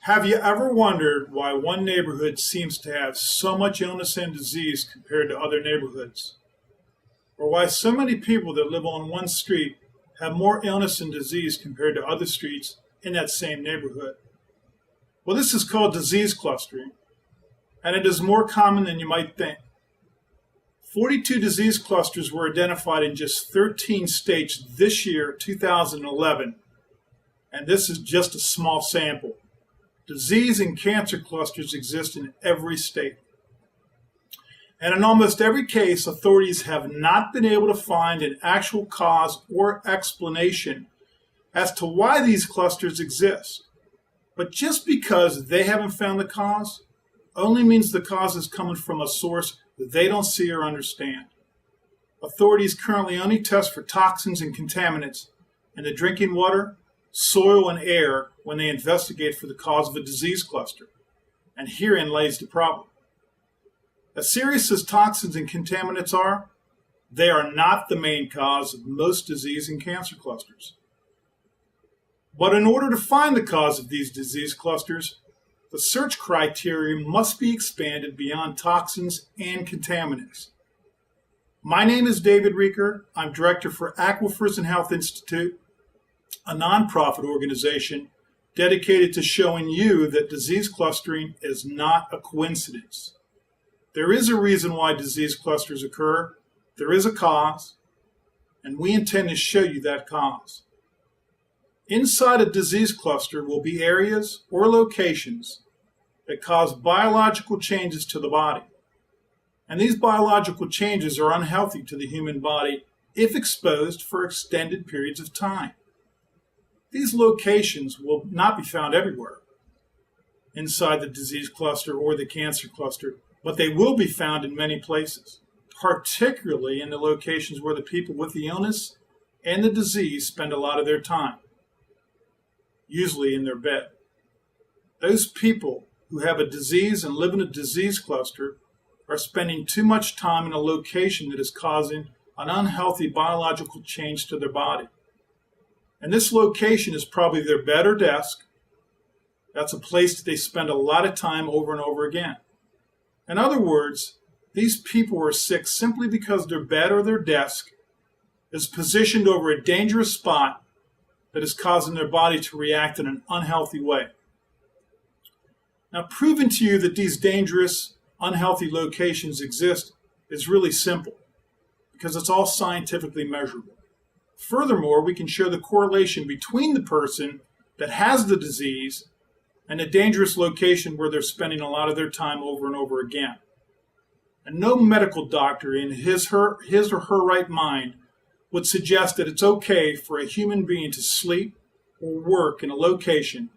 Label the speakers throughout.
Speaker 1: Have you ever wondered why one neighborhood seems to have so much illness and disease compared to other neighborhoods? Or why so many people that live on one street have more illness and disease compared to other streets in that same neighborhood? Well, this is called disease clustering, and it is more common than you might think. 42 disease clusters were identified in just 13 states this year, 2011, and this is just a small sample. Disease and cancer clusters exist in every state. And in almost every case, authorities have not been able to find an actual cause or explanation as to why these clusters exist. But just because they haven't found the cause only means the cause is coming from a source that they don't see or understand. Authorities currently only test for toxins and contaminants in the drinking water, soil, and air when they investigate for the cause of a disease cluster. And herein lays the problem. As serious as toxins and contaminants are, they are not the main cause of most disease and cancer clusters. But in order to find the cause of these disease clusters, the search criteria must be expanded beyond toxins and contaminants. My name is David Rieker. I'm director for Aquifers and Health Institute, a nonprofit organization dedicated to showing you that disease clustering is not a coincidence. There is a reason why disease clusters occur, there is a cause, and we intend to show you that cause. Inside a disease cluster will be areas or locations that cause biological changes to the body. And these biological changes are unhealthy to the human body if exposed for extended periods of time. These locations will not be found everywhere inside the disease cluster or the cancer cluster, but they will be found in many places, particularly in the locations where the people with the illness and the disease spend a lot of their time, usually in their bed. Those people who have a disease and live in a disease cluster are spending too much time in a location that is causing an unhealthy biological change to their body. And this location is probably their bed or desk. That's a place that they spend a lot of time over and over again. In other words, these people are sick simply because their bed or their desk is positioned over a dangerous spot that is causing their body to react in an unhealthy way. Now, proving to you that these dangerous, unhealthy locations exist is really simple because it's all scientifically measurable. Furthermore, we can show the correlation between the person that has the disease and a dangerous location where they're spending a lot of their time over and over again. And no medical doctor in his or her right mind would suggest that it's okay for a human being to sleep or work in a location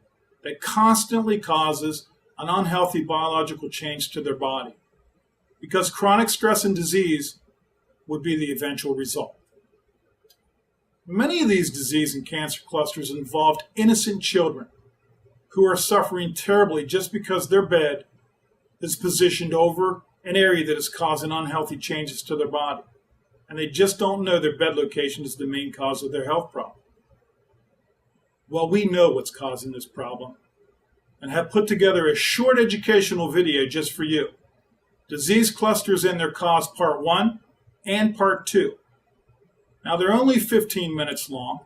Speaker 1: that constantly causes an unhealthy biological change to their body, because chronic stress and disease would be the eventual result. Many of these disease and cancer clusters involved innocent children who are suffering terribly just because their bed is positioned over an area that is causing unhealthy changes to their body. And they just don't know their bed location is the main cause of their health problem. Well, we know what's causing this problem and have put together a short educational video just for you. Disease Clusters and Their Cause Part 1 and Part 2. Now, they're only 15 minutes long,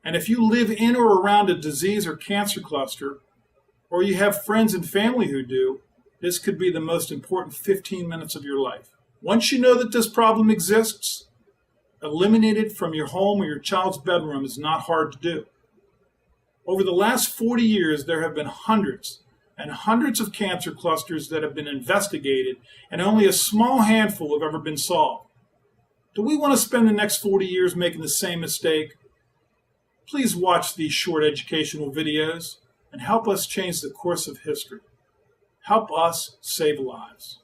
Speaker 1: and if you live in or around a disease or cancer cluster, or you have friends and family who do, this could be the most important 15 minutes of your life. Once you know that this problem exists, eliminate it from your home or your child's bedroom is not hard to do. Over the last 40 years, there have been hundreds and hundreds of cancer clusters that have been investigated, and only a small handful have ever been solved. Do we want to spend the next 40 years making the same mistake? Please watch these short educational videos and help us change the course of history. Help us save lives.